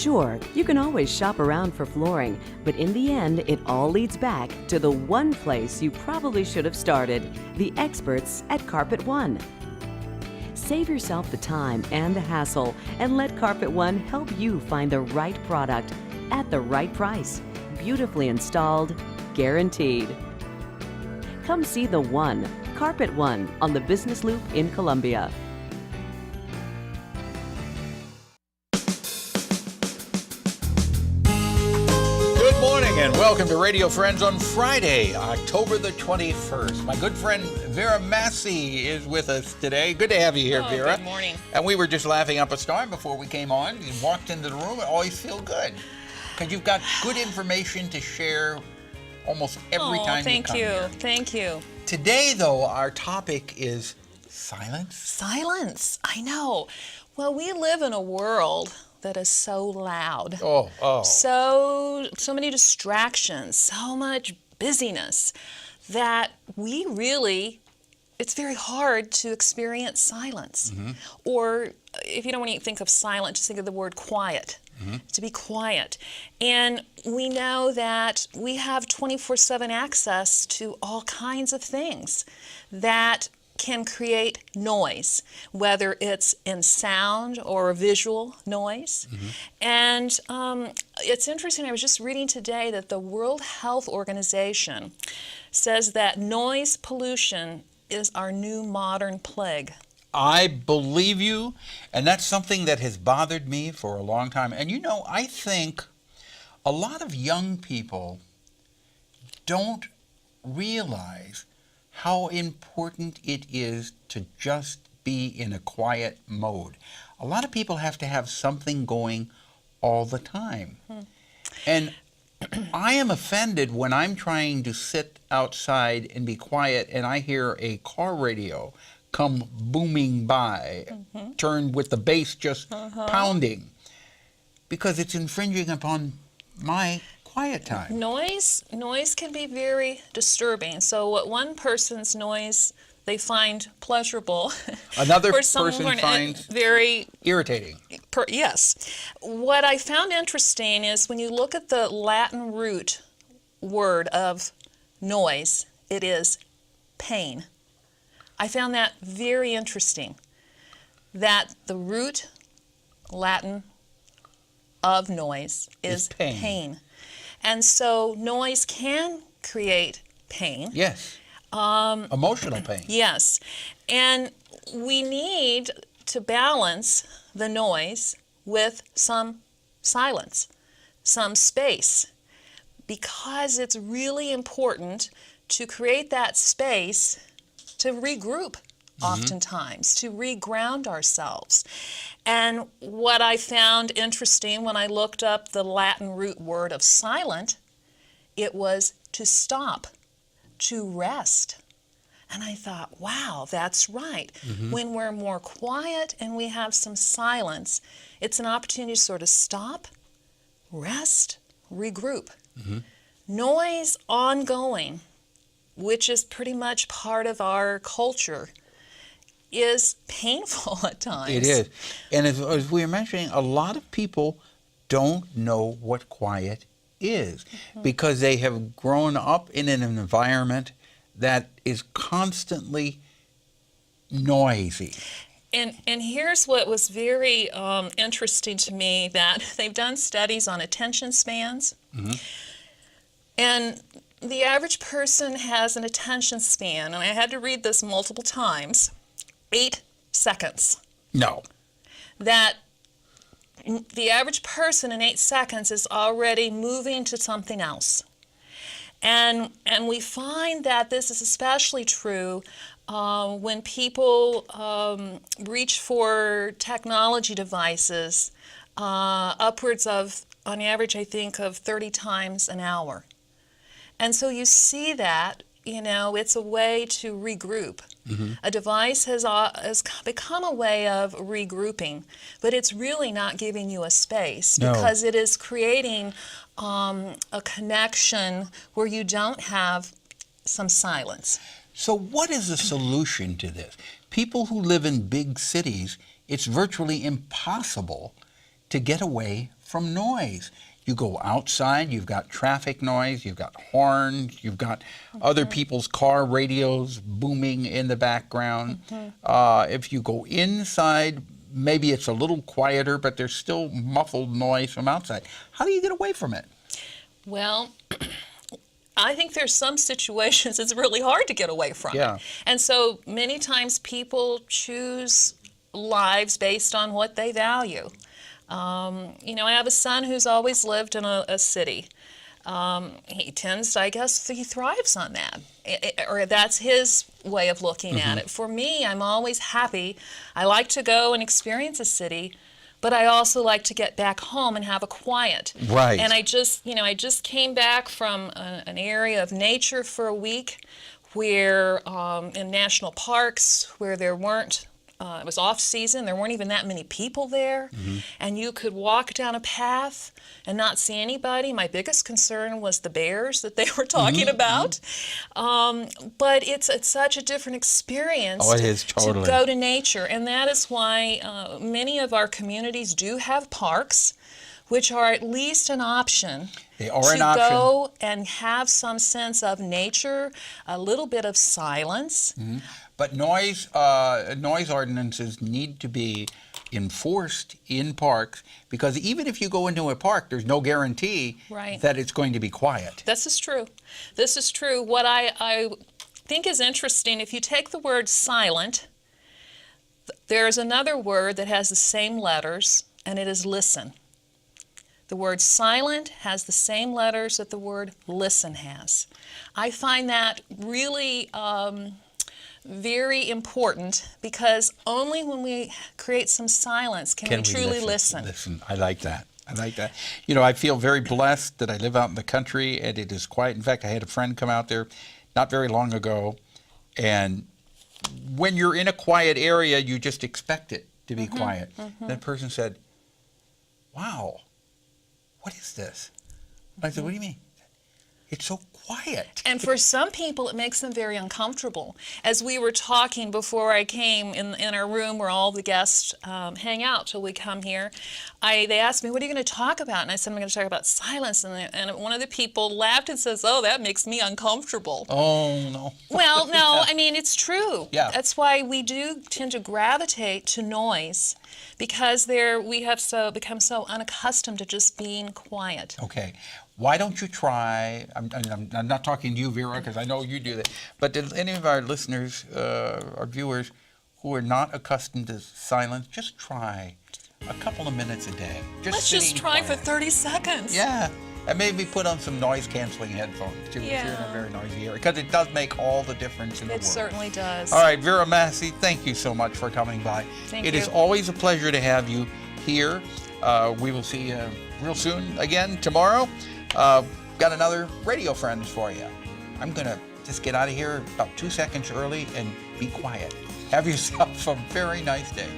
Sure, you can always shop around for flooring, but in the end, it all leads back to the one place you probably should have started, the experts at Carpet One. Save yourself the time and the hassle and let Carpet One help you find the right product at the right price, beautifully installed, guaranteed. Come see the One, Carpet One, on the Business Loop in Columbia. And welcome to Radio Friends on Friday, October the 21st. My good friend Vera Massey is with us today. Good to have you here, Vera. Good morning. And we were just laughing up a storm before we came on. You walked into the room and always feel good because you've got good information to share almost every time you come here. Thank you. Today, though, our topic is silence. Silence. I know. Well, we live in a world that is so loud. So many distractions, so much busyness that it's very hard to experience silence. Or if you don't want to think of silence, just think of the word quiet. To be quiet. And we know that we have 24/7 access to all kinds of things that can create noise, whether it's in sound or visual noise. And it's interesting, I was just reading today that the World Health Organization says that noise pollution is our new modern plague. I believe you, and that's something that has bothered me for a long time. And you know, I think a lot of young people don't realize how important it is to just be in a quiet mode. A lot of people have to have something going all the time. And I am offended when I'm trying to sit outside and be quiet and I hear a car radio come booming by, turned with the bass just pounding, because it's infringing upon my quiet time. Noise can be very disturbing. So what one person's noise they find pleasurable, another person finds very irritating. Yes. What I found interesting is when you look at the Latin root word of noise, it is pain. I found that very interesting, that the root Latin of noise is pain. And so noise can create pain. Yes. Emotional pain. Yes. And we need to balance the noise with some silence, some space, because it's really important to create that space to regroup oftentimes, to reground ourselves. And what I found interesting when I looked up the Latin root word of silent, it was to stop, to rest. And I thought, wow, that's right. When we're more quiet and we have some silence, it's an opportunity to sort of stop, rest, regroup. Noise ongoing, which is pretty much part of our culture, is painful at times. It is. And as we were mentioning, a lot of people don't know what quiet is because they have grown up in an environment that is constantly noisy. And here's what was very interesting to me, that they've done studies on attention spans. And the average person has an attention span, and I had to read this multiple times, 8 seconds. No. That the average person in 8 seconds is already moving to something else. And we find that this is especially true when people reach for technology devices upwards of, on average, I think, of 30 times an hour. And so you see that, it's a way to regroup. A device has become a way of regrouping, but it's really not giving you a space because it is creating a connection where you don't have some silence. So what is the solution to this? People who live in big cities, it's virtually impossible to get away from noise. You go outside, you've got traffic noise, you've got horns, you've got other people's car radios booming in the background. If you go inside, maybe it's a little quieter, but there's still muffled noise from outside. How do you get away from it? Well, I think there's some situations it's really hard to get away from Yeah. it. And so many times people choose lives based on what they value. You know, I have a son who's always lived in a city. He tends, I guess, he thrives on that, or that's his way of looking at it. For me, I'm always happy. I like to go and experience a city, but I also like to get back home and have a quiet. Right. And I just came back from an area of nature for a week, where in national parks where there weren't. It was off season, there weren't even that many people there, and you could walk down a path and not see anybody. My biggest concern was the bears that they were talking about. But it's such a different experience Oh, it is, totally. to go to nature, and that is why many of our communities do have parks, which are at least an option They are to an option. go and have some sense of nature, a little bit of silence. But noise ordinances need to be enforced in parks, because even if you go into a park, there's no guarantee Right. that it's going to be quiet. This is true. This is true. What I think is interesting, if you take the word silent, there is another word that has the same letters, and it is listen. The word silent has the same letters that the word listen has. I find that really very important, because only when we create some silence can we truly listen. Listen, I like that. I like that. You know, I feel very blessed that I live out in the country and it is quiet. In fact, I had a friend come out there not very long ago, and when you're in a quiet area, you just expect it to be quiet. That person said, "Wow, what is this?" I said, "What do you mean?" It's so quiet. And for some people, it makes them very uncomfortable. As we were talking before I came in our room where all the guests hang out till we come here, they asked me, "What are you going to talk about?" And I said, "I'm going to talk about silence." And one of the people laughed and says, "Oh, that makes me uncomfortable." Oh, no. Well, no, I mean, it's true. Yeah. That's why we do tend to gravitate to noise, because we have become so unaccustomed to just being quiet. Okay. Why don't you try, I'm not talking to you, Vera, because I know you do that, but to any of our listeners or viewers who are not accustomed to silence, just try a couple of minutes a day. Let's just try for 30 seconds. Yeah. And maybe put on some noise-canceling headphones, too, if you're in a Yeah. very noisy area, because it does make all the difference in the It world. certainly does. All right, Vera Massey, thank you so much for coming by. Thank It you. is always a pleasure to have you here. We will see you real soon again tomorrow. Got another Radio Friends for you. I'm going to just get out of here about 2 seconds early and be quiet. Have yourself a very nice day.